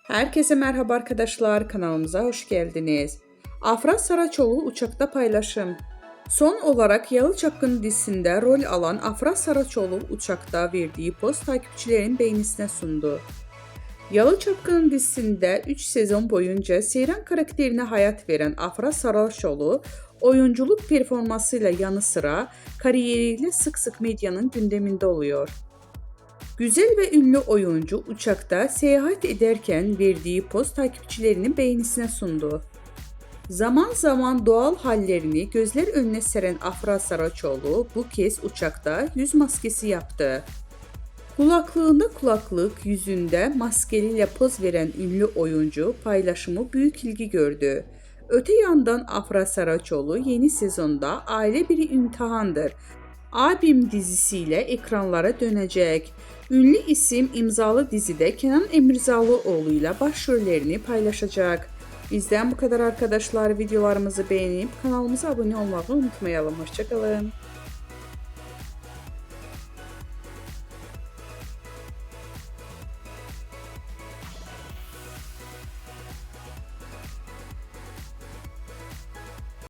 Herkese merhaba arkadaşlar, kanalımıza hoş geldiniz. Afra Saraçoğlu uçakta paylaşım. Son olarak Yalı Çapkını dizisinde rol alan Afra Saraçoğlu uçakta verdiği post takipçilerin beğenisine sundu. Yalı Çapkını dizisinde 3 sezon boyunca Seyran karakterine hayat veren Afra Saraçoğlu, oyunculuk performansıyla yanı sıra kariyeriyle sık sık medyanın gündeminde oluyor. Güzel ve ünlü oyuncu uçakta seyahat ederken verdiği poz takipçilerinin beğenisine sundu. Zaman zaman doğal hallerini gözler önüne seren Afra Saraçoğlu bu kez uçakta yüz maskesi yaptı. Kulaklığında kulaklık, yüzünde maskeliyle poz veren ünlü oyuncu paylaşımı büyük ilgi gördü. Öte yandan Afra Saraçoğlu yeni sezonda Aile Bir İmtihandır Abim dizisiyle ekranlara dönecek. Ünlü isim imzalı dizide Kenan Emirzalıoğlu ile başrollerini paylaşacak. Bizden bu kadar arkadaşlar. Videolarımızı beğenip kanalımıza abone olmayı unutmayalım. Hoşça kalın.